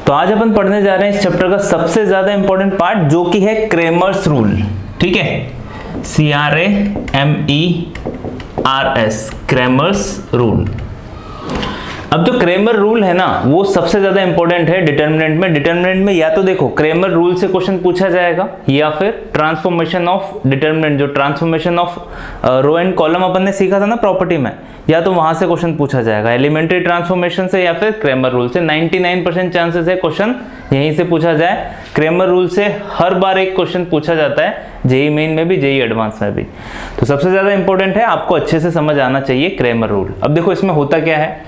तो आज अपन पढ़ने जा रहे हैं इस चैप्टर का सबसे ज्यादा इंपॉर्टेंट पार्ट, जो कि है क्रेमर्स रूल। ठीक है, CRAMERS, क्रेमर्स रूल। अब जो क्रेमर रूल है ना, वो सबसे ज्यादा इंपॉर्टेंट है डिटर्मिनेंट में। डिटर्मिनेंट में या तो देखो क्रेमर रूल से क्वेश्चन पूछा जाएगा, या फिर ट्रांसफॉर्मेशन ऑफ डिटर्मिनेंट, जो transformation of row and column अपन ने सीखा था ना प्रॉपर्टी में, या तो वहां से क्वेश्चन पूछा जाएगा, एलिमेंट्री ट्रांसफॉर्मेशन से या फिर क्रेमर रूल से। 99% चांसेस है क्वेश्चन यहीं से पूछा जाए। क्रेमर रूल से हर बार एक क्वेश्चन पूछा जाता है, जेई मेन में भी, जेई एडवांस में भी। तो सबसे ज्यादा इंपॉर्टेंट है, आपको अच्छे से समझ आना चाहिए क्रेमर रूल। अब देखो इसमें होता क्या है,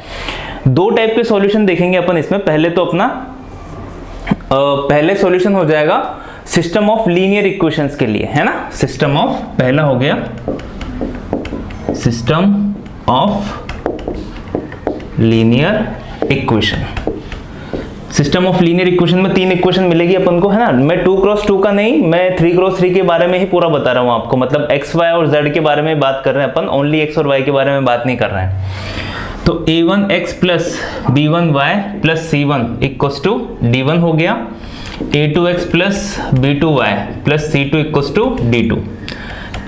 दो टाइप के सॉल्यूशन देखेंगे अपन इसमें। पहले तो अपना पहले सॉल्यूशन हो जाएगा सिस्टम ऑफ लीनियर इक्वेशंस के लिए, है ना। सिस्टम ऑफ, पहला हो गया system of linear equation. System of linear equation में 3 इक्वेशन मिलेगी अपन को, है ना। मैं 2x2 का नहीं, मैं 3x3 के बारे में ही पूरा बता रहा हूं आपको। मतलब x, y और z के बारे में बात कर रहे हैं अपन, ओनली x और y के बारे में बात नहीं कर रहे हैं। तो a1x plus b1y plus c1 equals to d1 हो गया। a2x plus b2y plus c2 equals to d2।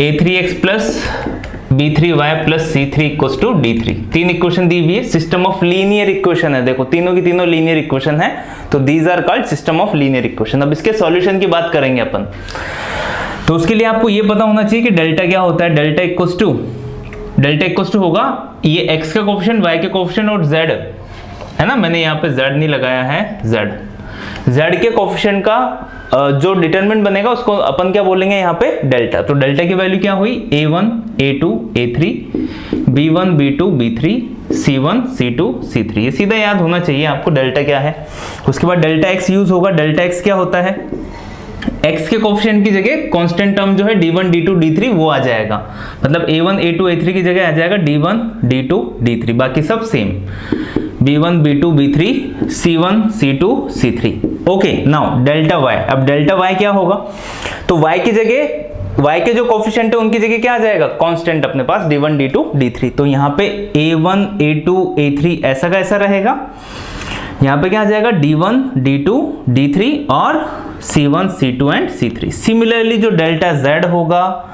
a3x plus b3y plus c3 equals to d3। 3 equation दी हुई है, सिस्टम ऑफ लीनियर इक्वेशन है। देखो तीनों की तीनों लीनियर इक्वेशन है, तो these are called system of linear equation. अब इसके सॉल्यूशन की बात करेंगे अपन, तो उसके लिए आपको ये पता होना चाहिए कि डेल्टा क्या होता है। डेल्टा इक्वल्स टू होगा ये x का कोफिशिएंट, y के कोफिशिएंट और z, है ना। मैंने यहाँ पे z नहीं लगाया है, z के कोफिशिएंट का जो डिटरमिनेंट बनेगा उसको अपन क्या बोलेंगे यहाँ पे, डेल्टा। तो डेल्टा की वैल्यू क्या हुई, a1 a2 a3 b1 b2 b3 c1 c2 c3। ये सीधा याद होना चाहिए आपको डेल्टा क्या है। उसके बाद डेल्टा x यूज होगा। डेल्टा x क्या होता है, x के कोफिशिएंट की जगह कांस्टेंट टर्म जो है d1 d2 d3 वो आ जाएगा। मतलब a1 a2 a3 की जगह आ जाएगा d1 d2 d3, बाकी सब same, b1 b2 b3 c1 c2 c3। Okay, now delta y। अब डेल्टा y क्या होगा, तो y की जगह, y के जो कोफिशिएंट है उनकी जगह क्या आ जाएगा, कांस्टेंट अपने पास d1 d2 d3। तो यहाँ पे a1 a2 a3 ऐसा का ऐसा रहेगा। यहाँ पे क्या आ जाएगा, d1 d2 d3 और c1 c2 and c3। Similarly जो डेल्टा z होगा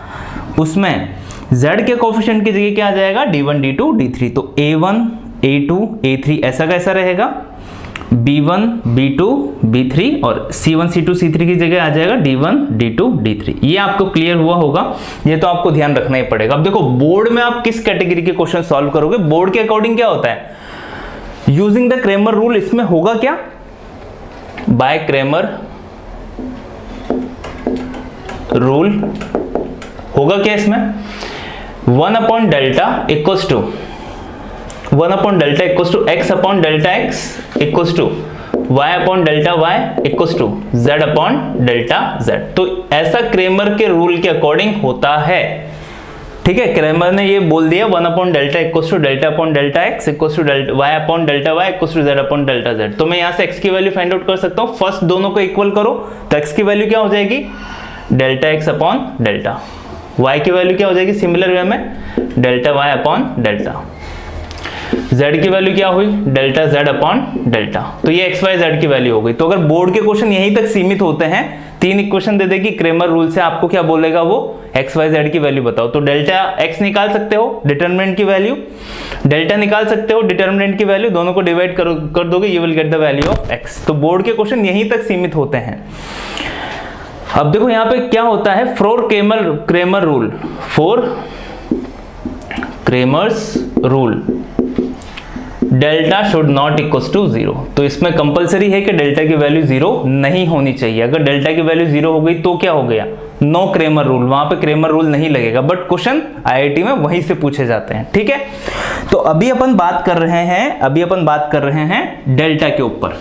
उसमें z के कोफिशिएंट की जगह क्या आ जाएगा, d1 d2 d3। तो a1 a2 a3 ऐसा कैसा रहेगा, b1 b2 b3 और c1 c2 c3 की जगह आ जाएगा d1 d2 d3। ये आपको क्लियर हुआ होगा, ये तो आपको ध्यान रखना ही पड़ेगा। अब देखो बोर्ड में आप किस कैटेगरी के क्वेश्चन सॉल्व करोगे, बोर्ड के अकॉर्डिंग क्या होता है, यूजिंग द क्रेमर रूल। इसमें होगा क्या, बाय क्रेमर रूल होगा क्या इसमें, 1 upon delta equals to x upon delta x equals to y upon delta y equals to z upon delta z। तो ऐसा क्रेमर के रूल के अकॉर्डिंग होता है। ठीक है, क्रेमर ने ये बोल दिया 1 upon delta equals to delta upon delta x equals to y upon delta y equals to z upon delta z। तो मैं यहाँ से x की वैल्यू फाइंड आउट कर सकता हूँ। फर्स्ट दोनों को इक्वल करो तो x की वैल्यू क्या हो जाएगी, delta x upon delta. y की वैल्यू क्या हो जाएगी सिमिलर वे में, delta y upon delta. z की वैल्यू क्या हुई, डेल्टा z अपॉन डेल्टा। तो ये x y z की वैल्यू हो गई। तो अगर बोर्ड के क्वेश्चन यहीं तक सीमित होते हैं, 3 इक्वेशन दे देगी क्रेमर रूल से, आपको क्या बोलेगा वो, x y z की वैल्यू बताओ। तो डेल्टा x निकाल सकते हो, डिटरमिनेंट की वैल्यू, डेल्टा निकाल सकते हो, डिटरमिनेंट की वैल्यू, दोनों को डिवाइड कर दोगे, you will get the value of x। तो बोर्ड के क्वेश्चन यहीं तक सीमित होते हैं। अब देखो यहाँ पे क्या होता है, for Cramer rule, for Cramer's rule delta should not equals to 0। तो इसमें कंपलसरी है कि डेल्टा की वैल्यू 0 नहीं होनी चाहिए। अगर डेल्टा की वैल्यू 0 हो गई तो क्या हो गया, नो क्रेमर रूल, वहां पे क्रेमर रूल नहीं लगेगा। बट क्वेश्चन आईआईटी में वहीं से पूछे जाते हैं। ठीक है, तो अभी अपन बात कर रहे हैं डेल्टा के ऊपर।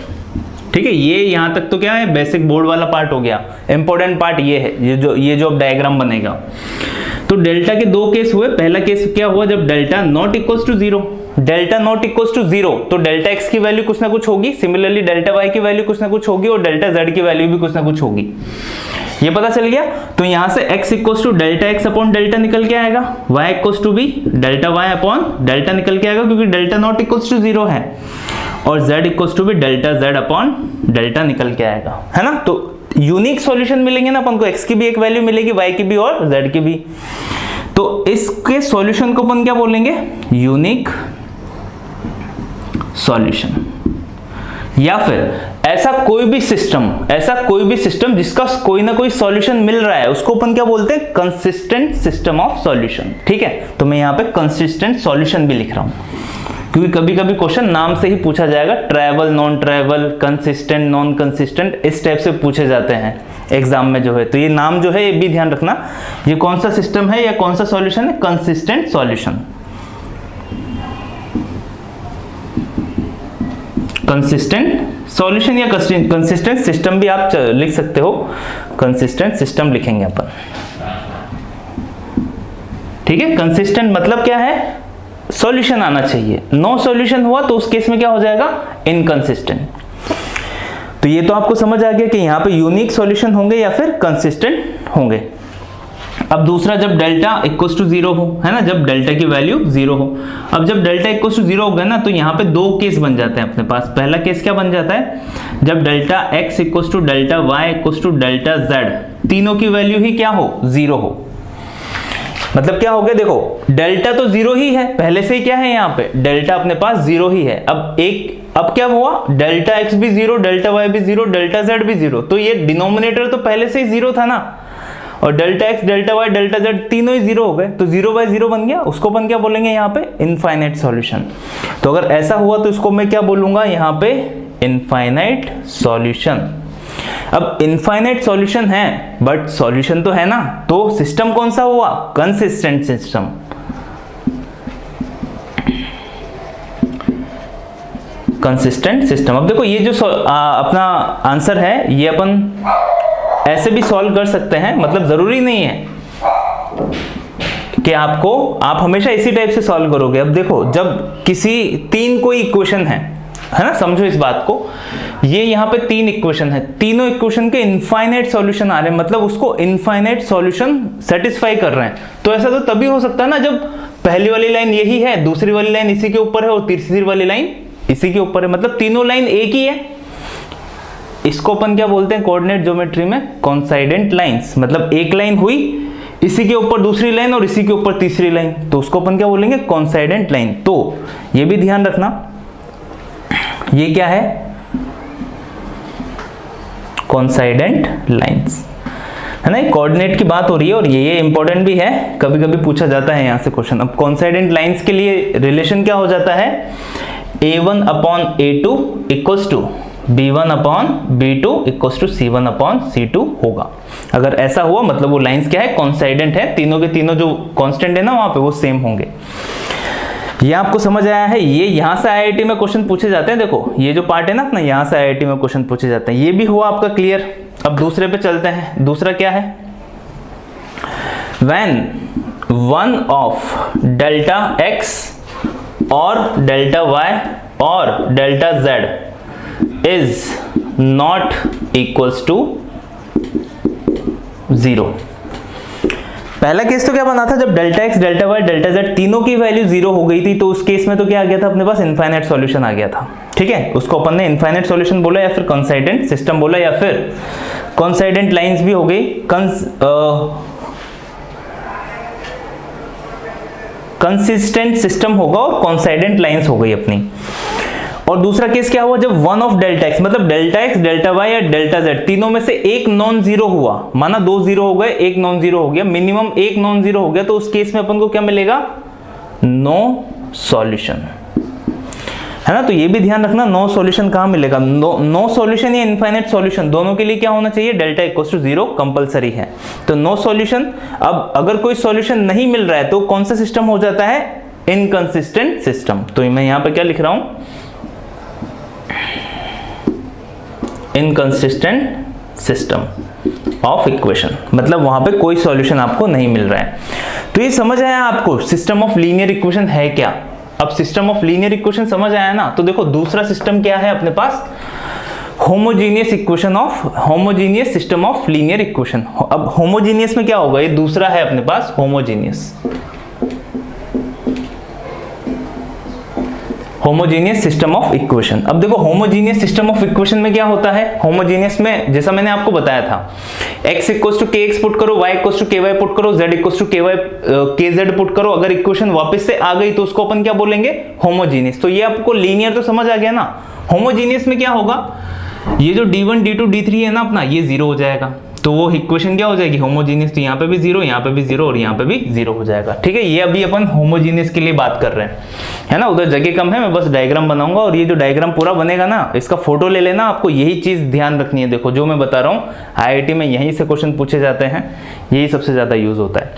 ठीक है, ये यहां तक तो क्या है, बेसिक बोर्ड वाला पार्ट हो गया। इंपॉर्टेंट पार्ट ये है, ये जो अब डायग्राम बनेगा। तो डेल्टा के 2 केस हुए। पहला केस क्या हुआ, जब delta not equals to 0, delta not equals to 0, तो डेल्टा x की वैल्यू कुछ ना कुछ होगी, सिमिलरली डेल्टा y की वैल्यू कुछ ना कुछ होगी, और डेल्टा z की वैल्यू भी कुछ ना कुछ होगी। ये पता चल गया। तो यहां से x equals to delta x upon delta निकल के आएगा, y इक्वल्स टू भी डेल्टा y अपॉन डेल्टा निकल के आएगा, क्योंकि डेल्टा नॉट इक्वल्स टू 0 है, और z इक्वल्स टू भी डेल्टा z अपॉन डेल्टा निकल के आएगा, है ना। तो यूनिक सॉल्यूशन मिलेंगे ना अपन को, x की भी एक वैल्यू मिलेगी, y की भी और z की भी। तो इसके सॉल्यूशन को अपन क्या बोलेंगे, यूनिक सॉल्यूशन। या फिर ऐसा कोई भी सिस्टम जिसका कोई ना कोई सॉल्यूशन मिल रहा है, उसको अपन क्या बोलते हैं, कंसिस्टेंट सिस्टम ऑफ सॉल्यूशन। ठीक है, तो मैं यहाँ पे कंसिस्टेंट सॉल्यूशन भी लिख रहा हूं, क्योंकि कभी कभी क्वेश्चन नाम से ही पूछा जाएगा, travel, non travel, consistent, non consistent, इस टाइप से पूछे जाते हैं एग्जाम में जो है। तो ये नाम जो है ये भी ध्यान रखना, ये कौन सा सिस्टम है या कौन सा सॉल्यूशन है, कंसिस्टेंट सॉल्यूशन। कंसिस्टेंट सॉल्यूशन या कंसिस्टेंट सिस्टम भी आप लिख सकते हो, कंसिस्टेंट सिस्टम लिखेंगे अपन। ठीक है, कंसिस्टेंट मतलब क्या है, सॉल्यूशन आना चाहिए, नो सॉल्यूशन हुआ तो उस केस में क्या हो जाएगा, इनकंसिस्टेंट। तो ये तो आपको समझ आ गया कि यहाँ पे यूनिक सॉल्यूशन होंगे या फिर कंसिस्टेंट होंगे। अब दूसरा, जब डेल्टा इक्वल्स टू 0 हो, है ना, जब डेल्टा की वैल्यू 0 हो। अब जब डेल्टा इक्वल्स टू 0 हो गया ना, तो यहाँ पे दो केस बन जाते हैं अपने पास। पहला केस क्या बन जाता है, जब delta x equals to delta y equals to delta z, तीनों की वैल्यू ही क्या हो, 0 हो। मतलब क्या हो गया, देखो डेल्टा तो 0 ही है, पहले से ही क्या है, यहाँ पे डेल्टा अपने पास 0 ही है। अब क्या हुआ, डेल्टा x भी 0, डेल्टा y भी 0, डेल्टा z भी 0, तो ये डिनोमिनेटर तो पहले से ही 0 था ना, और delta x, delta y, delta z तीनों ही 0 हो गए, तो 0 बाय 0 बन गया। उसको अपन क्या बोलेंगे यहाँ पे, इनफाइनाइट सॉल्यूशन। तो अगर ऐसा हुआ तो इसको मैं क्या बोलूंगा यहाँ पे, इनफाइनाइट सॉल्यूशन। अब इनफाइनाइट सॉल्यूशन है, बट सॉल्यूशन तो है ना, तो सिस्टम कौन सा हुआ, कंसिस्टेंट सिस्टम। Consistent system. अब देखो ये जो अपना आंसर है, ये अपन ऐसे भी सॉल्व कर सकते हैं, मतलब जरूरी नहीं है कि आप हमेशा इसी टाइप से सॉल्व करोगे। अब देखो, जब किसी तीन कोई इक्वेशन है ना, समझो इस बात को, ये यहाँ पे 3 इक्वेशन है, तीनों इक्वेशन के इनफाइनाइट सॉल्यूशन आ रहे हैं, मतलब उसको इनफाइनाइट सॉल्यूशन सेटिस्फाई कर रहे हैं। तो ऐसा तो तभी हो सकता है ना, जब पहली वाली लाइन यही है, दूसरी वाली लाइन इसी के ऊपर है और तीसरी वाली लाइन इसी के ऊपर है, मतलब तीनों लाइन एक ही है। इसको अपन क्या बोलते हैं कोऑर्डिनेट ज्योमेट्री में, कोइंसाइडेंट लाइंस। मतलब एक लाइन हुई, इसी के ऊपर दूसरी लाइन और इसी के ऊपर तीसरी लाइन, तो उसको अपन क्या बोलेंगे, कोइंसाइडेंट लाइन। तो ये भी ध्यान रखना, ये क्या है, कोइंसाइडेंट लाइंस, है ना। कोऑर्डिनेट की बात हो रही है और ये इंपॉर्टेंट भी है, कभी कभी पूछा जाता है यहाँ से क्वेश्चन। अब कोइंसाइडेंट लाइंस के लिए रिलेशन क्या हो जाता है, a1 upon a2 equals to b1 upon b2 equals to c1 upon c2 होगा। अगर ऐसा हुआ मतलब वो लाइंस क्या है, कोइंसाइडेंट है, तीनों के तीनों जो कांस्टेंट है ना वहां पे वो सेम होंगे। ये आपको समझ आया है। ये यहां से आईआईटी में क्वेश्चन पूछे जाते हैं। देखो ये जो पार्ट है ना अपना, यहां से आईआईटी में क्वेश्चन पूछे जाते हैं। ये भी हुआ आपका क्लियर। अब दूसरे पे चलते हैं। दूसरा क्या है, when one of delta x और डेल्टा y और delta z is not equals to 0। पहला केस तो क्या बना था, जब delta x, delta y, delta z तीनों की वैल्यू 0 हो गई थी, तो उस केस में तो क्या आ गया था अपने पास, इनफाइनाइट सॉल्यूशन आ गया था। ठीक है, उसको अपन ने इनफाइनाइट सॉल्यूशन बोला या फिर कोइंसाइडेंट सिस्टम बोला या फिर कोइंसाइडेंट लाइंस भी हो गई, कंसिस्टेंट सिस्टम होगा और कोइंसाइडेंट लाइंस हो गई अपनी। और दूसरा केस क्या हुआ, जब वन ऑफ डेल्टा एक्स, मतलब डेल्टा एक्स, डेल्टा वाई या डेल्टा जेड तीनों में से एक नॉन जीरो हुआ, माना 2 जीरो हो गए, एक नॉन जीरो हो गया, मिनिमम एक नॉन जीरो हो गया, तो उस केस में अपन को क्या मिलेगा, नो सॉल्यूशन, है ना। तो ये भी ध्यान रखना, नो सॉल्यूशन कहां मिलेगा, नो सॉल्यूशन या इनफाइनाइट सॉल्यूशन, दोनों के लिए क्या होना चाहिए, डेल्टा इक्वल्स टू 0 कंपलसरी है। तो नो सॉल्यूशन। अब अगर कोई सॉल्यूशन नहीं मिल रहा है तो कौन सा सिस्टम हो जाता है, इनकंसिस्टेंट सिस्टम। तो मैं यहां पर क्या लिख रहा हूं, इनकंसिस्टेंट सिस्टम ऑफ इक्वेशन, मतलब वहां पे कोई सॉल्यूशन आपको नहीं मिल रहा है। तो ये समझ आया आपको सिस्टम ऑफ लीनियर इक्वेशन है क्या। अब सिस्टम ऑफ लीनियर इक्वेशन समझ आया ना, तो देखो दूसरा सिस्टम क्या है अपने पास, homogeneous equation of homogeneous system of linear equation. अब होमोजीनियस में क्या होगा, ये दूसरा है अपने पास homogeneous, homogeneous system of equation. अब देखो होमोजीनियस सिस्टम ऑफ इक्वेशन में क्या होता है, होमोजीनियस में जैसा मैंने आपको बताया था, x equals to kx put करो, y equals to ky put करो, z equals to kz put करो, अगर इक्वेशन वापस से आ गई तो उसको अपन क्या बोलेंगे, होमोजीनियस। तो ये आपको लीनियर तो समझ आ गया ना। होमोजीनियस में क्या होगा, ये जो d1 d2 d3 है ना अपना, ये जीरो हो जाएगा, तो वो इक्वेशन क्या हो जाएगी, होमोजीनियस। तो यहाँ पे भी जीरो, यहाँ पे भी जीरो और यहाँ पे भी जीरो हो जाएगा। ठीक है, ये अभी अपन होमोजीनियस के लिए बात कर रहे हैं, है ना। उधर जगह कम है, मैं बस डायग्राम बनाऊंगा और ये जो डायग्राम पूरा बनेगा ना, इसका फोटो ले लेना, आपको यही चीज ध्यान रखनी है। देखो जो मैं बता रहा हूँ, IIT में यहीं से क्वेश्चन पूछे जाते हैं, यही सबसे ज्यादा यूज होता है।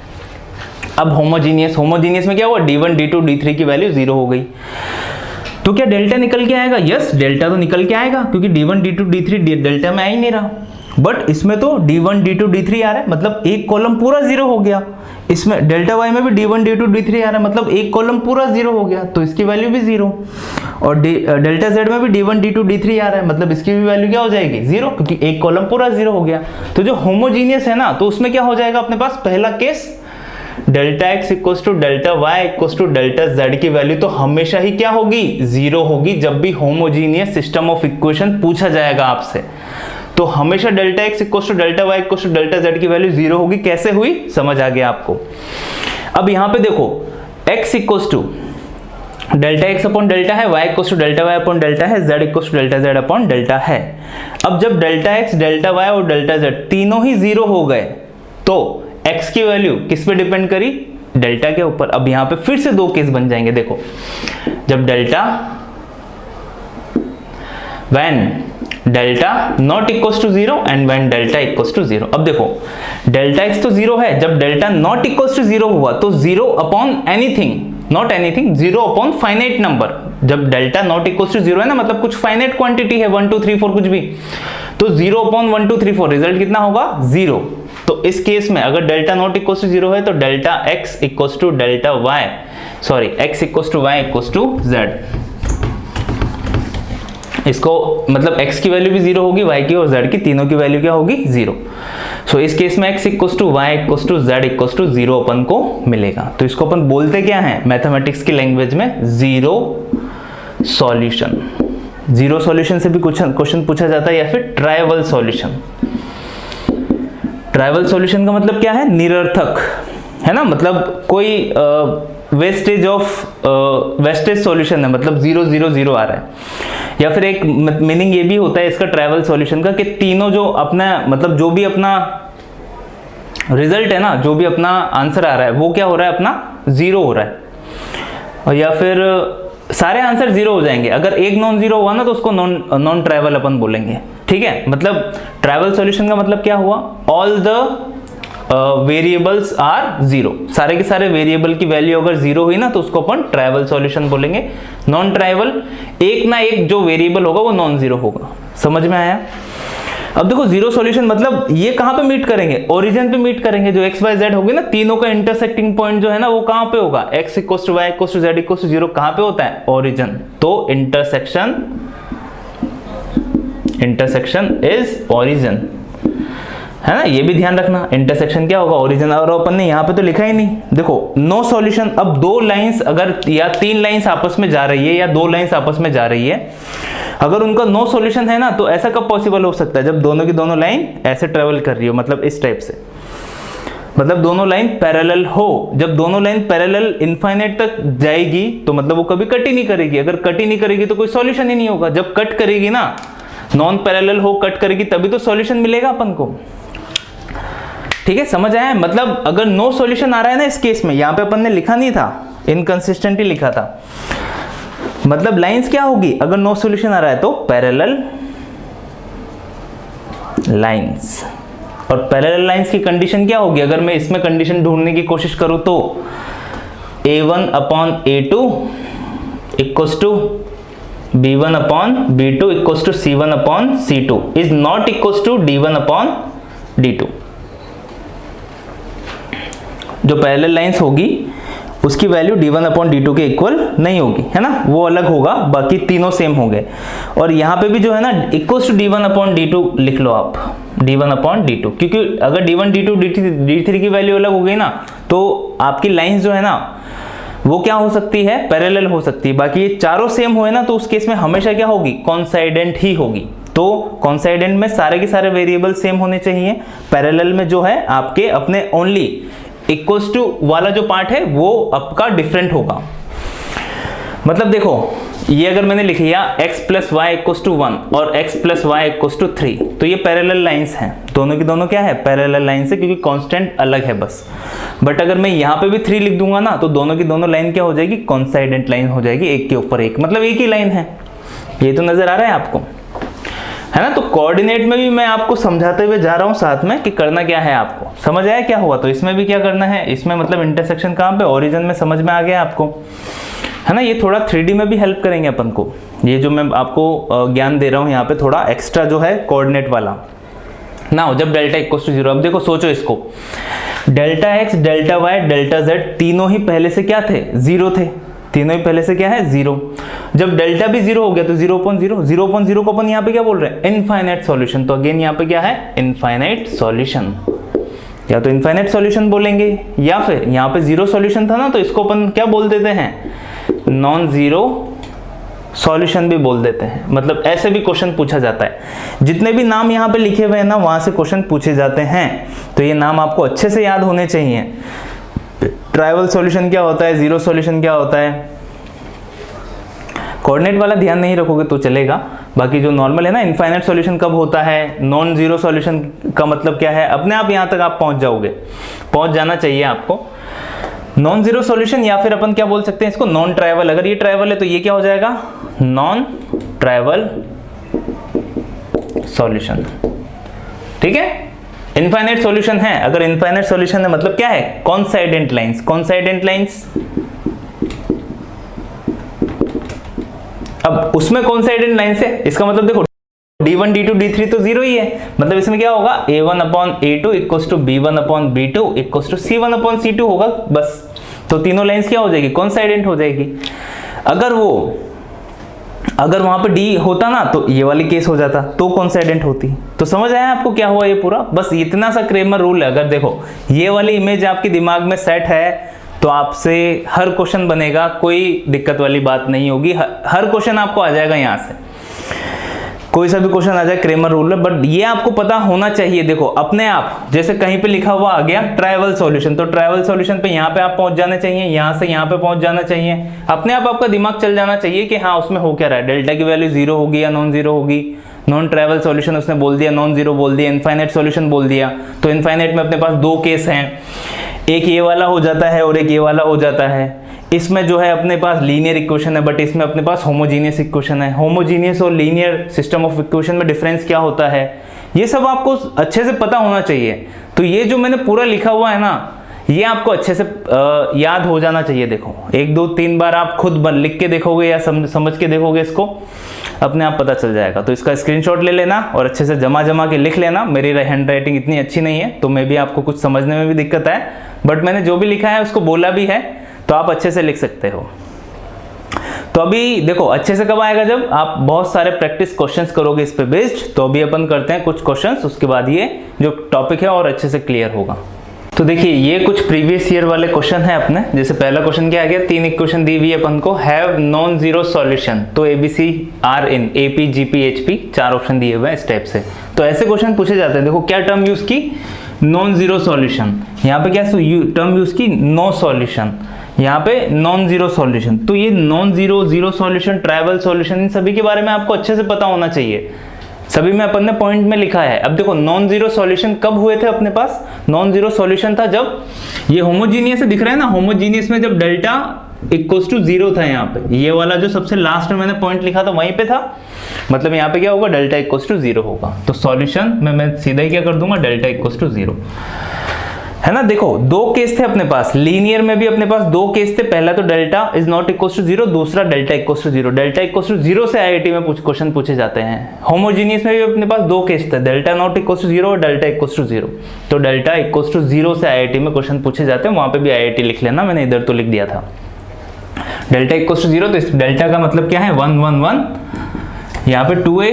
अब होमोजीनियस में क्या हुआ, d1 d2 d3 की वैल्यू जीरो हो गई, तो क्या डेल्टा निकल के आएगा, यस डेल्टा तो निकल के आएगा, क्योंकि d1 d2 d3 डेल्टा में आ ही नहीं रहा। बट इसमें तो d1 d2 d3 आ रहा है, मतलब एक कॉलम पूरा जीरो हो गया। इसमें डेल्टा y में भी d1 d2 d3 आ रहा है, मतलब एक कॉलम पूरा जीरो हो गया, तो इसकी वैल्यू भी जीरो। और डेल्टा z में भी d1 d2 d3 आ रहा है, मतलब इसकी भी वैल्यू क्या हो जाएगी, जीरो, क्योंकि एक कॉलम पूरा जीरो हो गया। तो जो होमोजीनियस है ना, तो उसमें क्या हो जाएगा अपने पास, पहला case delta x equals to delta y equals to delta z की वैल्यू तो हमेशा ही क्या होगी, जीरो होगी। जब भी होमोजीनियस सिस्टम ऑफ इक्वेशन पूछा जाएगा आपसे, तो हमेशा delta x equals to delta y equals to delta z की वैल्यू जीरो होगी। कैसे हुई, समझ आ गया आपको। अब यहां पे देखो x equals to delta x upon delta है, y equals to delta y upon delta है, z equals to delta z upon delta है। अब जब डेल्टा x, डेल्टा y और डेल्टा z तीनों ही जीरो हो गए, तो x की वैल्यू किस पे डिपेंड करी, डेल्टा के ऊपर। अब यहां पे फिर से दो केस बन जाएंगे, देखो जब delta when delta not equals to zero and when delta equals to zero. अब देखो डेल्टा x तो जीरो है, जब delta not equals to zero हुआ तो zero upon anything, not anything, zero upon finite number. जब delta not equals to zero है ना, मतलब कुछ फाइनाइट क्वांटिटी है, 1 2 3 4 कुछ भी, तो जीरो अपॉन 1 2 3 4 रिजल्ट कितना होगा, जीरो। तो इस केस में अगर delta not equals to zero है तो delta x equals to delta y, sorry x equals to y equals to z। इसको मतलब x की वैल्यू भी जीरो होगी, y की और z की, तीनों की वैल्यू क्या होगी, जीरो। सो इस केस में x equals to y equals to z equals to zero अपन को मिलेगा। तो इसको अपन बोलते क्या है मैथमेटिक्स की लैंग्वेज में, जीरो सॉल्यूशन। जीरो सॉल्यूशन से भी क्वेश्चन पूछा जाता है, या फिर ट्राइवल सॉल्यूशन। ट्राइवल सॉल्यूशन का मतलब क्या है, निरर्थक, है ना, मतलब कोई वेस्टेज सॉल्यूशन है, मतलब 0 0 0 आ रहा है। या फिर एक मीनिंग ये भी होता है इसका ट्राइवल सॉल्यूशन का, कि तीनों जो अपना मतलब जो भी अपना रिजल्ट है ना, जो भी अपना आंसर आ रहा है वो क्या हो रहा है, अपना जीरो हो रहा है। और या फिर सारे आंसर जीरो हो जाएंगे। अगर एक नॉन जीरो हुआ ना तो उसको नॉन ट्राइवल अपन बोलेंगे। ठीक है, मतलब ट्राइवल सॉल्यूशन का मतलब क्या हुआ, all the variables are zero, सारे के सारे वेरिएबल की वैल्यू अगर जीरो हुई ना तो उसको अपन ट्राइवल सॉल्यूशन बोलेंगे। नॉन ट्राइवल, एक ना एक जो वेरिएबल होगा वो नॉन जीरो होगा। समझ में आया। अब देखो जीरो सॉल्यूशन मतलब ये कहां पे मीट करेंगे, ओरिजिन पे मीट करेंगे। जो x y z होगी ना, तीनों का इंटरसेक्टिंग पॉइंट जो है ना वो कहां पे होगा, x equals to y equals to z equals to zero कहां पे होता है, ओरिजिन। तो इंटरसेक्शन इज ओरिजिन, है ना, ये भी ध्यान रखना। इंटरसेक्शन क्या होगा, ओरिजिन। और अपन ने यहाँ पे तो लिखा ही नहीं, देखो नो सॉल्यूशन। अब दो लाइंस अगर या तीन लाइंस आपस में जा रही है या दो लाइंस आपस में जा रही है, अगर उनका नो सॉल्यूशन है ना, तो ऐसा कब पॉसिबल हो सकता है, जब दोनों की दोनों लाइन ऐसे ट्रेवल कर रही हो, मतलब इस टाइप से, मतलब दोनों लाइन पैरेलल हो। जब दोनों लाइन पैरेलल इनफाइनाइट तक जाएगी तो मतलब वो कभी कट ही नहीं करेगी। अगर कट ही नहीं करेगी तो कोई सॉल्यूशन ही नहीं होगा। जब कट करेगी ना, नॉन पैरेलल हो, कट करेगी, तभी तो सॉल्यूशन मिलेगा अपन को। ठीक है, समझ आया। मतलब अगर नो सॉल्यूशन आ रहा है ना इस केस में, यहां पे अपन ने लिखा नहीं था, इनकंसिस्टेंटली लिखा था। मतलब लाइंस क्या होगी, अगर नो सॉल्यूशन आ रहा है तो पैरेलल लाइंस। और पैरेलल लाइंस की कंडीशन क्या होगी, अगर मैं इसमें कंडीशन ढूंढने की कोशिश करूं तो a1 upon a2 equals to b1 upon b2 equals to c1 upon c2 is not equals to d1 upon d2। जो पैरेलल लाइंस होगी उसकी वैल्यू d1 अपॉन d2 के इक्वल नहीं होगी, है ना, वो अलग होगा, बाकी तीनों सेम हो गए। और यहाँ पे भी जो है ना equals to d1 upon d2 लिख लो आप, d1 अपॉन d2, क्योंकि अगर d1 d2 d3 की वैल्यू अलग हो गई ना तो आपकी लाइंस जो है ना वो क्या हो सकती है, पैरेलल हो सकती है। बाकी ये चारों सेम हुए ना तो उस केस में हमेशा क्या होगी, कॉन्साइडेंट ही होगी। तो कॉन्साइडेंट में सारे के सारे वेरिएबल सेम होने चाहिए, पैरेलल में जो है आपके अपने ओनली इक्वल्स टू वाला जो पार्ट है वो आपका डिफरेंट होगा। मतलब देखो ये अगर मैंने लिख लिया x plus y equals to 1 और x plus y equals to 3, तो ये पैरेलल लाइंस हैं, दोनों की दोनों क्या है, पैरेलल लाइंस है, क्योंकि कांस्टेंट अलग है बस। बट अगर मैं यहाँ पे भी 3 लिख दूंगा ना तो दोनों की दोनों लाइन क्या हो जाएगी, कॉन्साइडेंट लाइन हो जाएगी, एक के ऊपर एक, मतलब एक ही लाइन है। ये तो नजर आ रहा है आपको, है ना। तो कोऑर्डिनेट में भी मैं आपको समझाते हुए जा रहा हूँ साथ में कि करना क्या है, आपको समझ आया क्या हुआ। तो इसमें भी क्या करना है, इसमें मतलब इंटरसेक्शन कहाँ पे, ओरिजिन में, समझ में आ गया आपको, है ना। ये थोड़ा 3D में भी हेल्प करेंगे अपन को, ये जो मैं आपको ज्ञान दे रहा हूँ यहाँ पे थोड़ा एक्स्ट्रा जो है कोऑर्डिनेट वाला ना। जब डेल्टा इक्वल्स टू 0, अब देखो सोचो इसको, delta x, delta y, delta z तीनों ही पहले से क्या थे, 0 थे, तीनों ही पहले से क्या है, 0। जब डेल्टा भी 0 हो गया तो 0.0 को अपन यहाँ पे क्या बोल रहे हैं, इनफाइनाइट सॉल्यूशन। तो अगेन यहाँ पे क्या है, इनफाइनाइट सॉल्यूशन, या तो इनफाइनाइट सॉल्यूशन बोलेंगे, या फिर यहाँ पे 0 सॉल्यूशन था ना तो इसको अपन क्या बोल देते हैं, नॉन जीरो सॉल्यूशन भी बोल देते हैं। मतलब ऐसे भी क्वेश्चन पूछा जाता है, जितने भी नाम यहाँ पे लिखे हुए हैं ना वहां से क्वेश्चन पूछे जाते हैं, तो ये नाम आपको अच्छे से याद होने चाहिए। ट्राइवल सॉल्यूशन क्या होता है, जीरो सॉल्यूशन क्या होता है, कोऑर्डिनेट वाला ध्यान नहीं रखोगे तो चलेगा, बाकी जो नॉर्मल है ना, इनफाइनाइट सॉल्यूशन कब होता है, नॉन जीरो सॉल्यूशन का मतलब क्या है, अपने आप यहाँ तक आप पहुंच जाओगे, पहुंच जाना चाहिए आपको। नॉन जीरो सॉल्यूशन या फिर अपन क्या बोल सकते हैं इसको, नॉन ट्राइवल। अगर ये ट्राइवल है तो ये क्या हो जाएगा, नॉन ट्राइवल सॉल्यूशन, ठीक है। इनफाइनाइट सॉल्यूशन है, अगर इनफाइनाइट सॉल्यूशन है मतलब क्या है, कॉन्साइडेंट लाइंस, कॉन्साइडेंट लाइंस। अब उसमें कॉन्साइडेंट लाइंस है, इसका मतलब देखो d1 d2 d3 तो 0 ही है, मतलब इसमें क्या होगा, a1 upon a2 equals to b1 upon b2 equals to c1 upon c2 होगा बस। तो तीनों लाइंस क्या हो जाएगी, कॉन्साइडेंट हो जाएगी। अगर वहां पे d होता ना तो ये वाली केस हो जाता, तो कॉन्साइडेंट होती। तो समझ आया आपको क्या हुआ ये पूरा, बस इतना सा क्रेमर रूल है। अगर देखो ये वाली इमेज आपके दिमाग में सेट है तो आपसे हर क्वेश्चन बनेगा, कोई दिक्कत वाली बात नहीं होगी, हर क्वेश्चन आपको आ जाएगा यहाँ से, कोई सा भी क्वेश्चन आ जाए, क्रेमर रूल है। बट ये आपको पता होना चाहिए, देखो अपने आप, जैसे कहीं पे लिखा हुआ आ गया ट्राइवल सॉल्यूशन, तो ट्राइवल सॉल्यूशन पे यहाँ पे आप पहुंच जाने चाहिए, यहाँ से यहाँ पे पहुंच जाना चाहिए, अपने आप आपका दिमाग चल जाना चाहिए कि हाँ उसमें हो क्या रहा है, डेल्टा की वैल्यू 0 होगी या नॉन जीरो होगी। नॉन ट्राइवल सॉल्यूशन उसने बोल दिया, नॉन जीरो बोल दिया, इनफाइनाइट सॉल्यूशन बोल दिया। तो इनफाइनाइट में अपने पास 2 केस हैं, एक ये वाला हो जाता है और एक ये वाला हो जाता है। इसमें जो है अपने पास लीनियर इक्वेशन है, बट इसमें अपने पास होमोजीनियस इक्वेशन है। होमोजीनियस और लीनियर सिस्टम ऑफ इक्वेशन में डिफरेंस क्या होता है, ये सब आपको अच्छे से पता होना चाहिए। तो ये जो मैंने पूरा लिखा हुआ है ना, ये आपको अच्छे से याद हो जाना चाहिए। देखो 1 2 3 बार आप खुद लिख के देखोगे या समझ के देखोगे, इसको अपने आप पता चल जाएगा। तो इसका स्क्रीनशॉट ले लेना और अच्छे से जमा के लिख लेना। मेरी हैंड राइटिंग इतनी अच्छी नहीं है तो मे भी आपको कुछ समझने में भी दिक्कत है, बट मैंने जो भी लिखा है उसको बोला भी है, तो आप अच्छे से लिख सकते हो। तो अभी देखो अच्छे से कब आएगा, जब आप बहुत सारे प्रैक्टिस क्वेश्चंस करोगे इस पे बेस्ड। तो अभी अपन करते हैं कुछ क्वेश्चंस, उसके बाद ये जो टॉपिक है और अच्छे से क्लियर होगा। तो देखिए ये कुछ प्रीवियस ईयर वाले क्वेश्चन है अपने। जैसे पहला क्वेश्चन क्या आ गया, 3 इक्वेशन दी हुई है अपन को, हैव नॉन जीरो सॉल्यूशन। तो ABC are in AP GP HP 4 option दिए हुए हैं इस टाइप से। तो ऐसे क्वेश्चन पूछे जाते हैं। देखो क्या टर्म यूज की, नॉन जीरो सॉल्यूशन, यहाँ पे क्या टर्म यूज की, नो सॉल्यूशन, यहाँ पे नॉन जीरो सॉल्यूशन। तो ये non zero, zero solution, trivial solution, इन सभी के बारे में आपको अच्छे से पता होना चाहिए। सभी में अपन ने पॉइंट में लिखा है। अब देखो नॉन जीरो सॉल्यूशन कब हुए थे अपने पास, नॉन जीरो सॉल्यूशन था जब ये होमोजीनियस दिख रहा है ना, होमोजीनियस में जब डेल्टा इक्वल्स टू 0 था। यहाँ पे ये वाला जो सबसे लास्ट में मैंने पॉइंट लिखा था वहीं पे था, मतलब यहाँ पे क्या होगा, डेल्टा इक्वल्स टू 0 होगा। तो सॉल्यूशन में मैं सीधा ही क्या कर दूंगा, डेल्टा इक्वल्स टू 0। है ना। देखो दो केस थे अपने पास, लीनियर में भी अपने पास दो केस थे। पहला तो delta is not equal to zero, दूसरा delta equal to zero. Delta equal to zero से आईआईटी में क्वेश्चन पूछे जाते हैं। होमोजीनियस में भी अपने पास दो केस थे, delta not equal to zero और डेल्टा इक्वल टू जीरो। तो डेल्टा इक्वल टू जीरो से आईआईटी में क्वेश्चन पूछे जाते हैं, वहां पे भी आईआईटी लिख लेना, मैंने इधर तो लिख दिया था। डेल्टा इक्वल टू जीरो, तो इस डेल्टा का मतलब क्या है 1 1 1, यहाँ पे 2a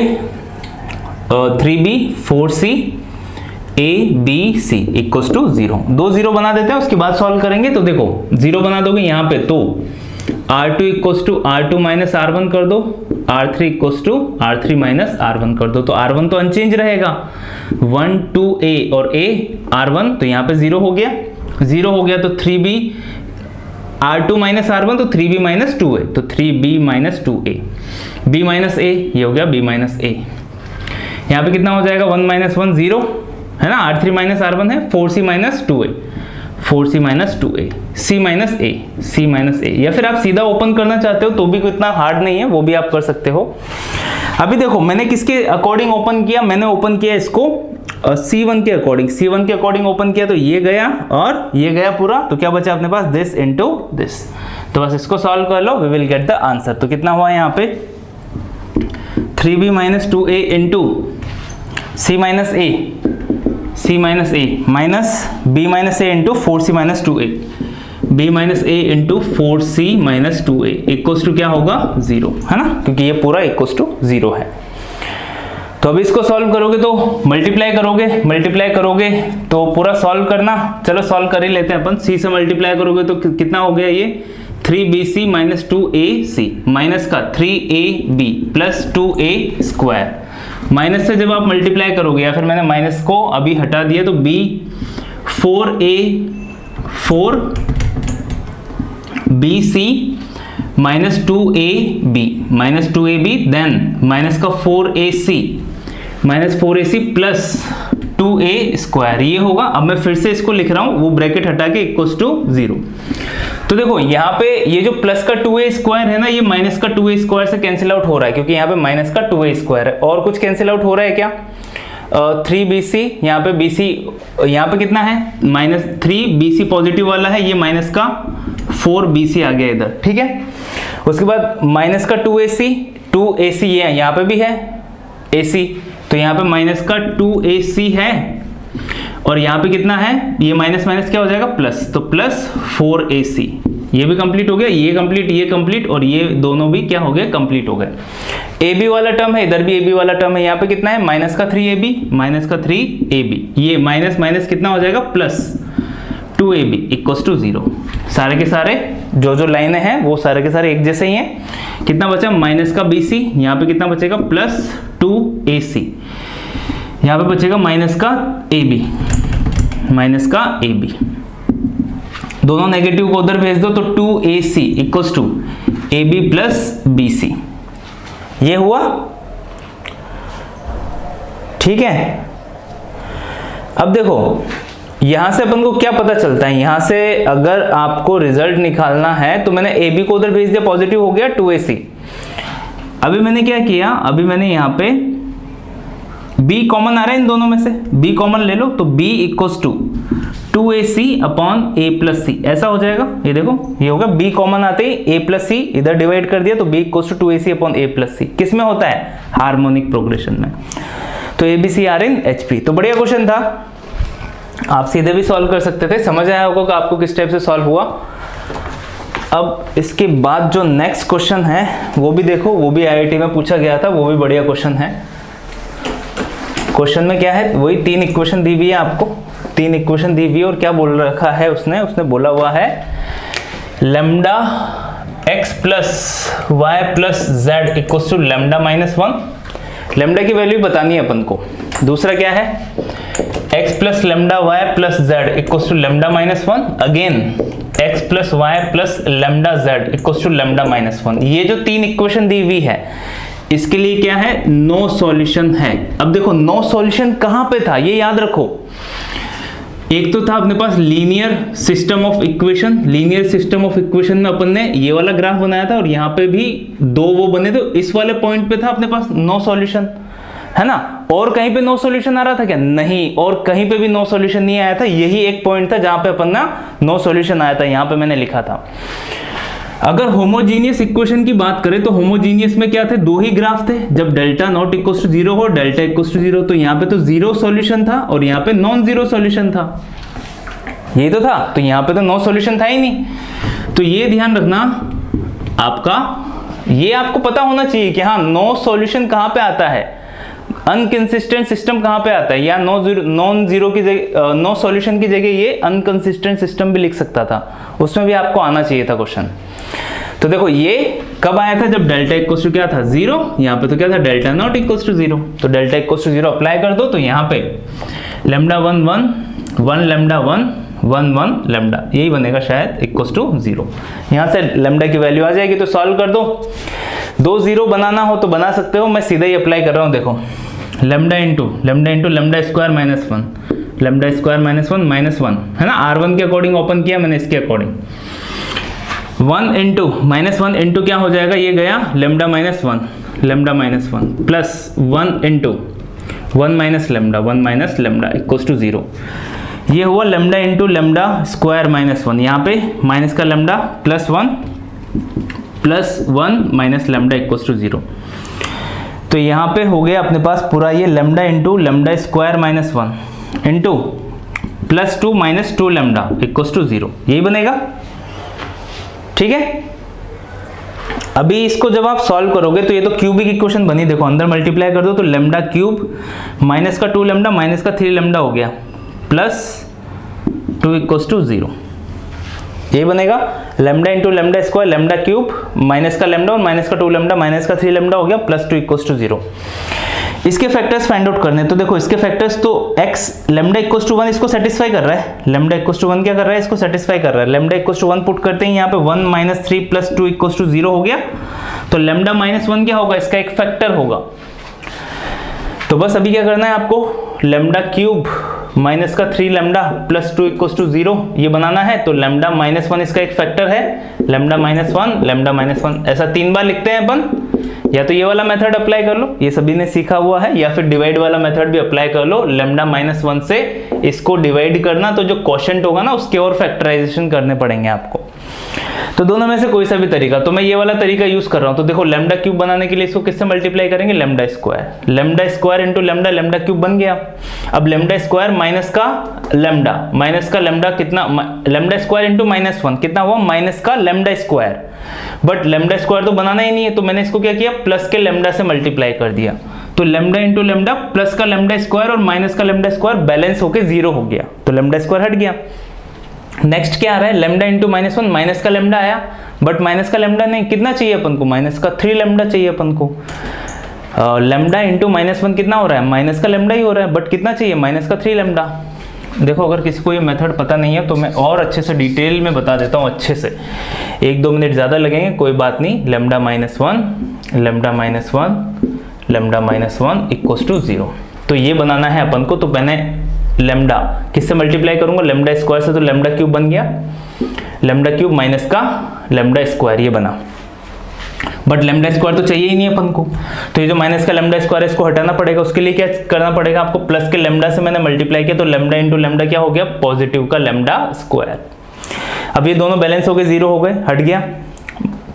3b 4c a b c equals to 0। दो जीरो बना देते हैं, उसके बाद सॉल्व करेंगे। तो देखो जीरो बना दोगे यहाँ पे, तो r2 equals to r2 minus r1 कर दो, r3 equals to r3 minus r1 कर दो। तो r1 तो अनचेंज रहेगा, 1 2a और a r1, तो यहाँ पे 0 हो गया। 0 हो गया तो 3b r2 माइनस r1, तो 3b माइनस 2a, तो 3b minus 2a, b minus a, ये हो गया b माइनस a। यहाँ पे कितना हो जाएगा 1 माइनस 1 0, है ना। r3 माइनस r1 है, 4c minus 2a, 4c minus 2a, c minus a, c minus a। या फिर आप सीधा ओपन करना चाहते हो तो भी इतना हार्ड नहीं है, वो भी आप कर सकते हो। अभी देखो मैंने किसके अकॉर्डिंग ओपन किया, मैंने ओपन किया इसको C1 के अकॉर्डिंग। C1 के अकॉर्डिंग ओपन किया तो ये गया और ये गया पूरा, तो क्या बचा अपने पास दिस इनटू दिस। तो बस इसको सॉल्व कर लो, we will get the answer. तो कितना हुआ यहाँ पे 3b minus 2a into c minus a, c minus a minus b minus a into 4c minus 2a, b minus a into 4c minus 2a equals to क्या होगा 0, है ना, क्योंकि ये पूरा इक्वल्स टू 0 है। तो अब इसको सॉल्व करोगे तो मल्टीप्लाई करोगे तो पूरा सॉल्व करना। चलो सॉल्व कर ही लेते हैं अपन। c से मल्टीप्लाई करोगे तो कितना हो गया ये 3bc माइनस 2ac माइनस का 3ab plus 2a square. Minus से जब आप मल्टीप्लाई करोगे, या फिर मैंने माइनस को अभी हटा दिया, तो b 4bc minus 2ab then minus का 4ac minus 4ac plus 2a square, ये होगा। अब मैं फिर से इसको लिख रहा हूं, वो ब्रैकेट हटा के इक्वल्स टू 0। तो देखो यहाँ पे ये जो प्लस का 2a स्क्वायर है ना, ये माइनस का 2a स्क्वायर से कैंसिल आउट हो रहा है, क्योंकि यहाँ पे माइनस का 2a स्क्वायर है। और कुछ कैंसिल आउट हो रहा है क्या 3bc, यहाँ पे bc, यहाँ पे कितना है माइनस 3bc पॉजिटिव वाला है, ये माइनस का 4bc आ गया इधर, ठीक है। उसके बाद माइनस का 2ac ये यहाँ पे भी है ac, तो यहाँ पे माइनस का 2ac है, और यहाँ पे कितना है, ये माइनस माइनस क्या हो जाएगा प्लस, तो प्लस 4ac। ये भी कंप्लीट हो गया, ये कंप्लीट और ये दोनों भी क्या हो गए कंप्लीट हो गए। ab वाला टर्म है, इधर भी ab वाला टर्म है। यहाँ पे कितना है माइनस का 3ab, ये माइनस माइनस कितना हो जाएगा प्लस 2ab इक्वल्स टू 0। सारे के सारे जो लाइनें हैं वो सारे के सारे एक जैसे ही हैं। कितना बचा माइनस का bc, यहाँ पे कितना बचेगा प्लस 2ac, यहाँ पे बचेगा माइनस का ab, दोनों नेगेटिव को उधर भेज दो, तो 2ac equals to ab plus bc, ये हुआ, ठीक है। अब देखो यहां से अपन को क्या पता चलता है, यहां से अगर आपको रिजल्ट निकालना है तो मैंने ab को उधर भेज दिया, पॉजिटिव हो गया 2ac। अभी मैंने क्या किया, अभी मैंने यहाँ पे b कॉमन आ रहा है इन दोनों में से, b कॉमन ले लो, तो b equals to 2ac upon a plus c, ऐसा हो जाएगा। ये देखो ये होगा b कॉमन आते ही a प्लस सी इधर डिवाइड कर दिया, तो b equals to 2ac upon a plus c. किस में होता है हार्मोनिक प्रोग्रेशन में। तो ABC आर इन HP। तो बढ़िया क्वेश्चन था, आप सीधे भी सॉल्व कर सकते थे। समझ आया होगा कि आपको किस टाइप से सॉल्व हुआ। अब इसके बाद जो नेक्स्ट क्वेश्चन है वो भी देखो, वो भी IIT में पूछा गया था, वो भी बढ़िया क्वेश्चन है। क्वेश्चन में क्या है, वही 3 इक्वेशन दी हुई है आपको, 3 इक्वेशन दी हुई है, और क्या बोल रखा है उसने बोला हुआ है lambda x plus y plus z equals to lambda minus 1। Lambda की वैल्यू बतानी है अपन को। दूसरा क्या है x plus lambda y plus z equals to lambda minus 1। Again x plus y plus lambda z equals to lambda minus 1। ये जो 3 इक्वेशन दी हुई है इसके लिए क्या है नो सॉल्यूशन है। अब देखो नो सॉल्यूशन कहां पे था ये याद रखो। एक तो था अपने पास linear system of equation, linear system of equation में अपन ने ये वाला ग्राफ बनाया था, और यहाँ पे भी 2 वो बने, तो इस वाले पॉइंट पे था अपने पास नो सॉल्यूशन। है ना। और कहीं पे नो सॉल्यूशन आ रहा था क्या? नहीं, और कहीं पे भी नो सॉल्यूशन नहीं आया था। यही एक पॉइंट था जहां पे अपन ना नो सॉल्यूशन आया था, यहां पे मैंने लिखा था। अगर होमोजीनियस इक्वेशन की बात करें तो होमोजीनियस में क्या थे? दो ही ग्राफ थे। जब डेल्टा नॉट इक्वल टू 0 हो, डेल्टा इक्वल टू 0, तो यहाँ पे तो जीरो सॉल्यूशन था और यहाँ पे नॉन जीरो सॉल्यूशन था, ये तो था। तो यहाँ पे तो नो सॉल्यूशन था ही नहीं। तो ये ध्यान रखना आपका, ये आपको पता होना चाहिए कि हाँ नो सॉल्यूशन कहाँ पे आता है, अनकंसिस्टेंट सिस्टम कहाँ पे आता है, या नॉन जीरो की जगह, नो सॉल्यूशन की जगह ये अनकंसिस्टेंट सिस्टम भी लिख सकता था, उसमें भी आपको आना चाहिए था क्वेश्चन। तो देखो ये कब आया था? जब डेल्टा इक्वल टू क्या था? 0। यहाँ पे तो क्या था? Delta not equal to 0। तो डेल्टा इक्वल टू 0 अप्लाई कर दो, तो यहाँ पे लैम्डा 1 1 1 लैम्डा 1 1 1 लैम्डा, यही बनेगा शायद इक्वल टू 0। यहाँ से लैम्डा की वैल्यू आ जाएगी। तो सॉल्व कर दो। 2 0 बनाना हो तो बना सकते हो, मैं सीधा ही अप्लाई कर रहा हूँ। देखो lambda into lambda square minus 1 lambda square minus 1 है ना। R1 के अकॉर्डिंग ओपन किया मैंने, इसके अकॉर्डिंग 1 इंटू माइनस 1 इंटू क्या हो जाएगा? ये गया lambda minus 1 plus 1 into 1 minus lambda equals to 0। ये हुआ lambda into lambda square minus 1, यहाँ पे माइनस का lambda plus 1 minus lambda equals to 0। तो यहाँ पे हो गया अपने पास पूरा ये lambda into lambda square minus 1 into plus 2 minus 2 lambda equals to 0, यही बनेगा। ठीक है। अभी इसको जब आप सॉल्व करोगे तो ये तो क्यूबिक इक्वेशन बनी। देखो अंदर मल्टीप्लाई कर दो तो लैम्डा क्यूब माइनस का 2 लैम्डा माइनस का 3 लैम्डा हो गया प्लस 2 इक्वल्स टू 0, यही बनेगा। Lambda into lambda square lambda cube minus का लैम्डा और माइनस का 2 लैम्डा माइनस का 3 लैम्डा हो गया प्लस 2 इक्वल्स टू 0। इसके फैक्टर्स फाइंड आउट करने, तो देखो इसके फैक्टर्स तो x लैम्डा इक्वल्स टू 1 इसको सेटिस्फाई कर रहा है, लैम्डा इक्वल्स टू 1 क्या कर रहा है? इसको सेटिस्फाई कर रहा है। लैम्डा इक्वल्स टू 1 पुट करते हैं यहाँ पे 1 माइनस 3 प्लस 2 इक्वल्स टू 0 हो गया। तो लैम्डा माइनस 1 क्या होगा? इसका एक फैक्टर होगा। तो बस अभी क्या करना है आपको? लैम्डा क्यूब माइनस का 3 लैम्डा प्लस 2 इक्वल्स टू 0 ये बनाना है। तो लैम्डा माइनस 1 इसका एक फैक्टर है, लैम्डा माइनस 1 ऐसा 3 बार लिखते हैं अपन। या तो ये वाला मेथड अप्लाई कर लो, ये सभी ने सीखा हुआ है, या फिर डिवाइड वाला मेथड भी अप्लाई कर लो। लैम्डा माइनस 1 से इसको डिवाइड करना, तो जो क्वोशंट होगा ना उसके और फैक्टराइजेशन करने पड़ेंगे आपको। तो दोनों में से कोई सा भी तरीका, तो मैं ये वाला तरीका यूज कर रहा हूं। तो देखो लैम्डा क्यूब बनाने के लिए इसको किससे मल्टीप्लाई करेंगे? Lambda square into lambda cube बन गया। अब लैम्डा स्क्वायर माइनस का लैम्डा कितना? लैम्डा स्क्वायर इंटू माइनस 1 कितना हुआ? माइनस का lambda square. But lambda square तो बनाना ही नहीं है, तो मैंने इसको क्या किया? प्लस के लैम्डा से मल्टीप्लाई कर दिया। तो लैम्डा इंटू लैम्डा प्लस का लैम्डा स्क्वायर और माइनस का लैम्डा स्क्वायर बैलेंस होके 0 हो गया, तो लैम्डा स्क्वायर हट गया। नेक्स्ट क्या आ रहा है? लैम्डा इंटू माइनस 1 माइनस का लैम्डा आया, बट माइनस का लैम्डा नहीं, कितना चाहिए अपन को? माइनस का 3 लैम्डा चाहिए अपन को। लैम्डा इंटू माइनस 1 कितना हो रहा है? माइनस का लैम्डा ही हो रहा है, बट कितना चाहिए? माइनस का 3 लैम्डा। देखो अगर किसी को ये मेथड पता नहीं है तो मैं और अच्छे से डिटेल में बता देता हूँ, अच्छे से 1-2 मिनट ज़्यादा लगेंगे, कोई बात नहीं। लैम्डा माइनस 1 इक्वल्स टू 0, तो ये बनाना है अपन को। तो मैंने लैम्डा किससे मल्टीप्लाई करूंगा? लैम्डा स्क्वायर से, तो लैम्डा क्यूब बन गया, लैम्डा क्यूब माइनस का लैम्डा स्क्वायर ये बना। बट लैम्डा स्क्वायर तो चाहिए ही नहीं अपन को, तो ये जो माइनस का लैम्डा स्क्वायर है इसको हटाना पड़ेगा। उसके लिए क्या करना पड़ेगा आपको? प्लस के लैम्डा से मैंने मल्टीप्लाई किया, तो लैम्डा इंटू लैम्डा क्या हो गया? पॉजिटिव का लैम्डा स्क्वायर। अब ये दोनों बैलेंस हो गए, 0 हो गए, हट गया।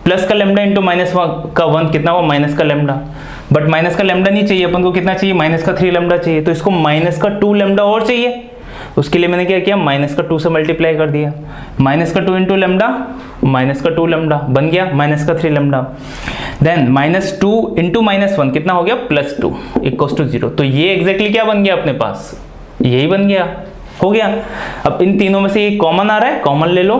प्लस का लैम्डा इंटू माइनस का 1 कितना हुआ? माइनस का लैम्डा। बट माइनस का लैम्डा नहीं चाहिए अपन को, कितना चाहिए? माइनस का 3 लैम्डा चाहिए, तो इसको माइनस का 2 लैम्डा और चाहिए। उसके लिए मैंने क्या किया? माइनस का 2 से मल्टीप्लाई कर दिया। माइनस का 2 इंटू लैम्डा माइनस का 2 लैम्डा बन गया, माइनस का 3 lambda. Then minus 2 into minus 1 कितना हो गया? Plus 2 equals to 0। तो ये एग्जैक्टली क्या बन गया अपने पास? यही बन गया, हो गया। अब इन तीनों में से ये कॉमन आ रहा है, कॉमन ले लो।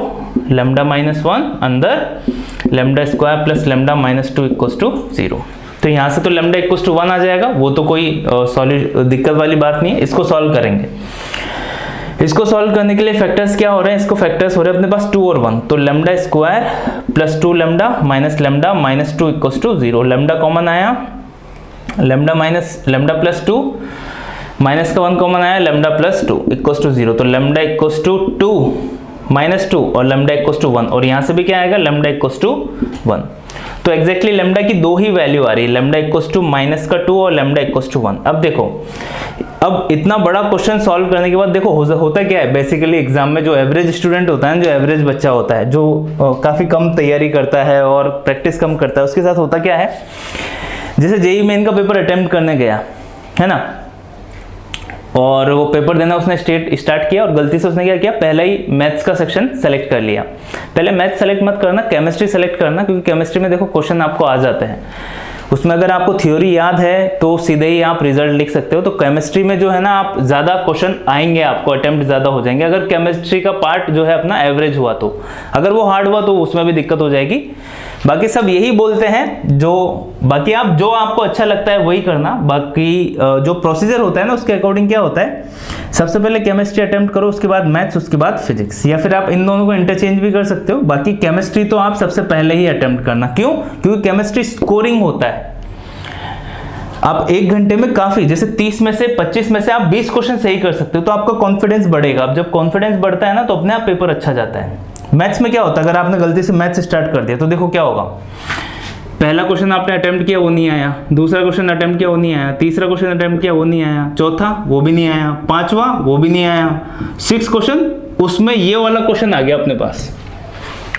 लैम्डा माइनस 1 अंदर lambda square plus lambda minus 2 equals to 0। तो यहाँ से तो लैम्डा इक्वल्स टू 1 आ जाएगा, वो तो कोई दिक्कत वाली बात नहीं है। इसको सॉल्व करेंगे। इसको सॉल्व करने के लिए फैक्टर्स क्या हो रहे हैं? इसको फैक्टर्स हो रहे हैं अपने पास 2 और 1, तो lambda square plus 2 lambda minus 2 equals to 0। Lambda common आया, लैम्डा प्लस 2 माइनस का 1 कॉमन आया, लैम्डा प्लस 2 इक्वल्स टू 0। तो लैम्डा इक्वल्स टू 2 माइनस 2 और लैम्डा इक्वल्स टू 1, और यहाँ से भी क्या आएगा? Lambda equals to 1। तो एग्जैक्टली लेमडा की दो ही वैल्यू आ रही है, लेमडा इक्वल्स टू -2 और लेमडा इक्वल्स टू 1। अब देखो, अब इतना बड़ा क्वेश्चन सॉल्व करने के बाद देखो होता क्या है, बेसिकली एग्जाम में जो एवरेज स्टूडेंट होता है, जो एवरेज बच्चा होता है, जो काफी कम तैयारी करता है और प्रैक्टिस कम करता है, उसके साथ होता क्या है, जैसे जेईई मेन का पेपर अटेम्प्ट करने गया है ना, और वो पेपर देना उसने स्टार्ट किया और गलती से उसने क्या किया, पहले ही मैथ्स का सेक्शन सेलेक्ट कर लिया। पहले मैथ्स सेलेक्ट मत करना, केमिस्ट्री सेलेक्ट करना, क्योंकि केमिस्ट्री में देखो क्वेश्चन आपको आ जाते हैं, उसमें अगर आपको थ्योरी याद है तो सीधे ही आप रिजल्ट लिख सकते हो। तो केमिस्ट्री में जो है ना, आप ज़्यादा क्वेश्चन आएंगे, आपको अटेम्प्ट ज़्यादा हो जाएंगे अगर केमिस्ट्री का पार्ट जो है अपना एवरेज हुआ तो। अगर वो हार्ड हुआ तो उसमें भी दिक्कत हो जाएगी। बाकी सब यही बोलते हैं, बाकी आप जो आपको अच्छा लगता है वही करना। बाकी जो प्रोसीजर होता है ना, उसके अकॉर्डिंग क्या होता है, सबसे पहले केमिस्ट्री अटेम्प्ट करो, उसके बाद मैथ्स, उसके बाद फिजिक्स, या फिर आप इन दोनों को इंटरचेंज भी कर सकते हो। बाकी केमिस्ट्री तो आप सबसे पहले ही अटेम्प्ट करना। क्यों? क्योंकि केमिस्ट्री स्कोरिंग होता है। आप 1 घंटे में काफी, जैसे 30 में से 25 में से आप 20 क्वेश्चन सही कर सकते हो, तो आपका कॉन्फिडेंस बढ़ेगा। अब जब कॉन्फिडेंस बढ़ता है ना, तो अपने आप पेपर अच्छा जाता है। मैथ्स में क्या होता है, अगर आपने गलती से मैथ्स स्टार्ट कर दिया तो देखो क्या होगा, पहला क्वेश्चन आपने अटेम्प्ट किया वो नहीं आया, दूसरा क्वेश्चन अटेम्प्ट किया वो नहीं आया, तीसरा क्वेश्चन अटेम्प्ट किया वो नहीं आया, चौथा वो भी नहीं आया, पांचवा वो भी नहीं आया, 6 क्वेश्चन, उसमें ये वाला क्वेश्चन आ गया अपने पास।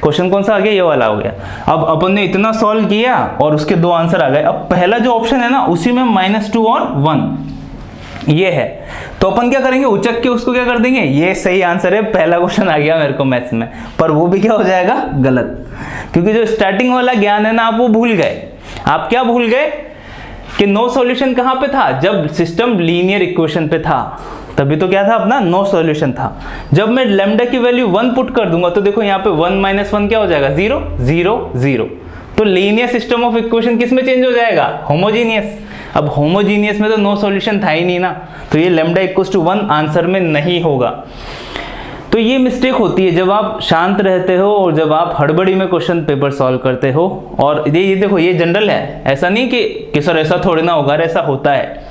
क्वेश्चन कौन सा आ गया, ये वाला हो गया। अब अपन ने इतना सॉल्व किया और उसके 2 आंसर आ गए। अब पहला जो ऑप्शन है ना, उसी में -2 और 1 ये है, तो अपन क्या करेंगे, उचक के उसको क्या कर देंगे, ये सही आंसर है, पहला क्वेश्चन आ गया मेरे को मैथ्स में, पर वो भी क्या हो जाएगा, गलत। क्योंकि जो स्टार्टिंग वाला ज्ञान है ना, आप वो भूल गए। आप क्या भूल गए कि नो सॉल्यूशन कहां पे था, जब सिस्टम लीनियर इक्वेशन पे था, तभी तो क्या था अपना, नो सॉल्यूशन था। जब मैं लैम्डा की वैल्यू 1 पुट कर दूंगा तो देखो यहाँ पे 1 - 1 क्या हो जाएगा, 0 0 0। तो लीनियर सिस्टम ऑफ इक्वेशन किस में चेंज हो जाएगा, होमोजीनियस। अब होमोजीनियस में तो नो सॉल्यूशन था ही नहीं ना, तो ये लैम्डा इक्वल्स टू 1 आंसर में नहीं होगा। तो ये मिस्टेक होती है जब आप शांत रहते हो और जब आप हड़बड़ी में क्वेश्चन पेपर सॉल्व करते हो। और ये देखो, ये जनरल है, ऐसा नहीं कि सर ऐसा थोड़ी ना होगा, ऐसा होता है।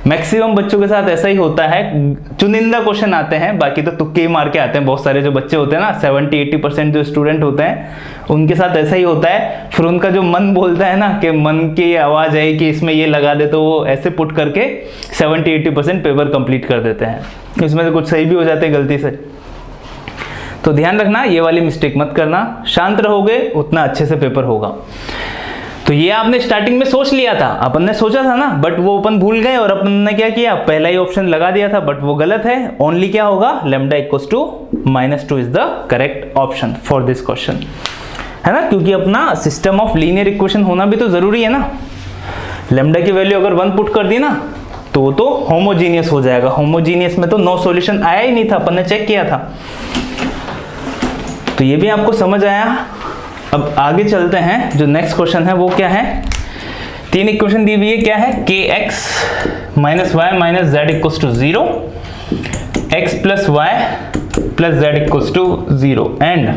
मैक्सिमम बच्चों के साथ ऐसा ही होता है, चुनिंदा क्वेश्चन आते हैं, बाकी तो तुक्के ही मार के आते हैं। बहुत सारे जो बच्चे होते हैं ना, 70-80% जो स्टूडेंट होते हैं, उनके साथ ऐसा ही होता है। फिर उनका जो मन बोलता है ना, कि मन की आवाज़ है कि इसमें ये लगा दे, तो वो ऐसे पुट करके 70-80% पेपर कंप्लीट कर देते हैं। इसमें से कुछ सही भी हो जाते हैं गलती से। तो ध्यान रखना, ये वाली मिस्टेक मत करना। शांत रहोगे उतना अच्छे से पेपर होगा। तो ये आपने स्टार्टिंग में सोच लिया था, अपन ने सोचा था ना, बट वो अपन भूल गए और अपन ने क्या किया, पहला ही ऑप्शन लगा दिया था, बट वो गलत है। ओनली क्या होगा, lambda equals to -2 is the correct option for this question, है ना। क्योंकि अपना सिस्टम ऑफ लीनियर इक्वेशन होना भी तो जरूरी है ना। लैम्डा की वैल्यू अगर 1 पुट कर दी ना, तो वो तो होमोजीनियस हो जाएगा। होमोजीनियस में तो नो सॉल्यूशन आया ही नहीं था, अपन ने चेक किया था। तो ये भी आपको समझ आया। अब आगे चलते हैं, जो नेक्स्ट क्वेश्चन है वो क्या है, 3 इक्वेशन दी हुई है, क्या है, kx - y - z equals to 0, x + y + z equals to 0 and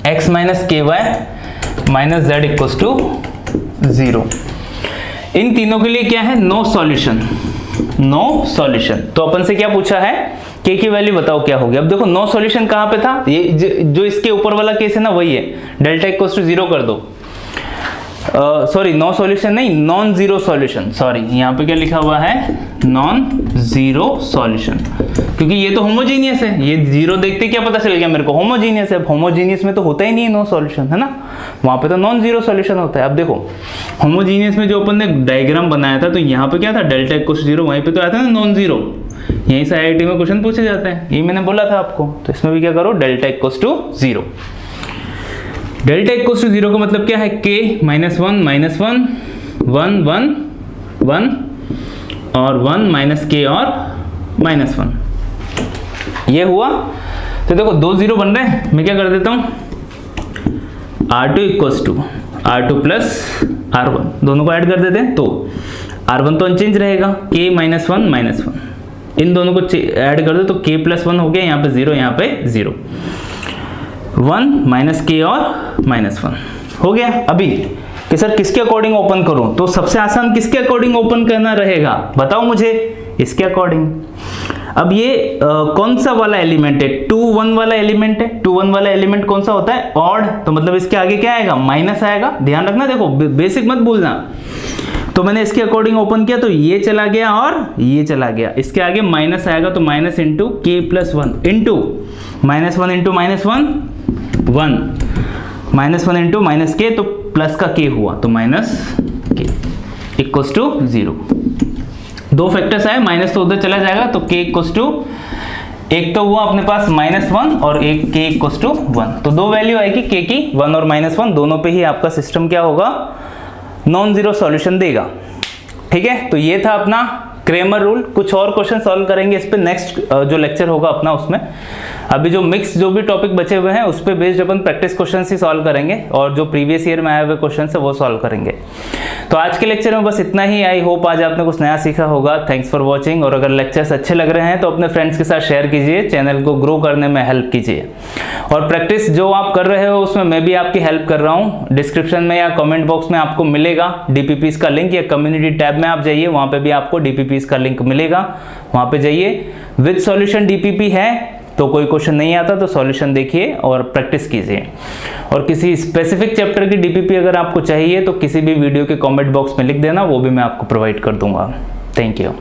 x - ky - z equals to 0। इन तीनों के लिए क्या है, नो सॉल्यूशन, नो सॉल्यूशन। तो अपन से क्या पूछा है, k की वैल्यू बताओ क्या होगी। अब देखो नो सॉल्यूशन कहां पे था, ये जो इसके ऊपर वाला केस है ना, वही है, डेल्टा इक्वल्स टू 0 कर दो। सॉरी, नो सॉल्यूशन नहीं, नॉन जीरो सॉल्यूशन। सॉरी, यहाँ पे क्या लिखा हुआ है, नॉन जीरो सॉल्यूशन, क्योंकि ये तो होमोजीनियस है। ये 0 देखते क्या पता चल गया मेरे को, होमोजीनियस है। अब होमोजीनियस में तो होता ही नहीं है नो सॉल्यूशन, है ना, वहां पे तो नॉन जीरो सॉल्यूशन होता है। अब देखो होमोजीनियस में जो अपन ने डायग्राम बनाया था, तो यहाँ पे क्या था, डेल्टा इक्वल्स टू 0, वहीं पे तो आया था ना नॉन जीरो। यहीं से IIT में क्वेश्चन पूछे जाते हैं, ये मैंने बोला था आपको। तो इसमें भी क्या करो, delta equals to 0। Delta equals to 0 का मतलब क्या है, k - 1 - 1 1 1 1 और 1 - k और -1, ये हुआ। तो देखो 2 0 बन रहे हैं, मैं क्या कर देता हूँ, R2 equals to R2 + R1, दोनों को ऐड कर देते हैं। तो R1 तो अनचेंज रहेगा, k - 1 - 1, इन दोनों को ऐड कर दो तो k + 1 हो गया, यहाँ पे 0, यहाँ पे 0, 1 - k और -1 हो गया। अभी कि सर किसके अकॉर्डिंग ओपन करूं, तो सबसे आसान किसके अकॉर्डिंग ओपन करना रहेगा, बताओ मुझे, इसके अकॉर्डिंग। अब ये कौन सा वाला एलिमेंट है, 2 1 वाला एलिमेंट है। 2 1 वाला एलिमेंट कौन सा होता है, ऑड, तो मतलब इसके आगे क्या आएगा, माइनस आएगा। ध्यान रखना, देखो बेसिक मत भूलना। तो मैंने इसके अकॉर्डिंग ओपन किया तो ये चला गया और ये चला गया, इसके आगे माइनस आएगा तो माइनस इंटू के plus 1 into minus 1 into minus 1 1 minus 1 into minus के, तो प्लस का के हुआ तो माइनस के इक्वल्स टू 0। दो फैक्टर्स आए, माइनस तो उधर चला जाएगा तो के इक्वल्स टू, एक तो हुआ अपने पास -1 और एक के इक्वल्स टू 1, तो दो वैल्यू आएगी के की, 1 और -1 दोनों पे ही आपका सिस्टम क्या होगा, नॉन जीरो सॉल्यूशन देगा। ठीक है, तो ये था अपना क्रेमर रूल। कुछ और क्वेश्चन सॉल्व करेंगे इस पे नेक्स्ट जो लेक्चर होगा अपना उसमें। अभी जो मिक्स जो भी टॉपिक बचे हुए हैं उस पे बेस्ड अपन प्रैक्टिस क्वेश्चन ही सॉल्व करेंगे और जो प्रीवियस ईयर में आए हुए क्वेश्चन है वो सॉल्व करेंगे। तो आज के लेक्चर में बस इतना ही। आई होप आज आपने कुछ नया सीखा होगा। थैंक्स फॉर वॉचिंग, और अगर लेक्चर्स अच्छे लग रहे हैं तो अपने फ्रेंड्स के साथ शेयर कीजिए, चैनल को ग्रो करने में हेल्प कीजिए। और प्रैक्टिस जो आप कर रहे हो उसमें मैं भी आपकी हेल्प कर रहा हूँ। डिस्क्रिप्शन में या कमेंट बॉक्स में आपको मिलेगा डीपीपीस का लिंक, या कम्युनिटी टैब में आप जाइए, वहाँ पे भी आपको डीपीपीस का लिंक मिलेगा, वहाँ पे जाइए। विद सॉल्यूशन डीपीपी है, तो कोई क्वेश्चन नहीं आता तो सॉल्यूशन देखिए और प्रैक्टिस कीजिए। और किसी स्पेसिफिक चैप्टर की डीपीपी अगर आपको चाहिए तो किसी भी वीडियो के कमेंट बॉक्स में लिख देना, वो भी मैं आपको प्रोवाइड कर दूंगा। Thank you.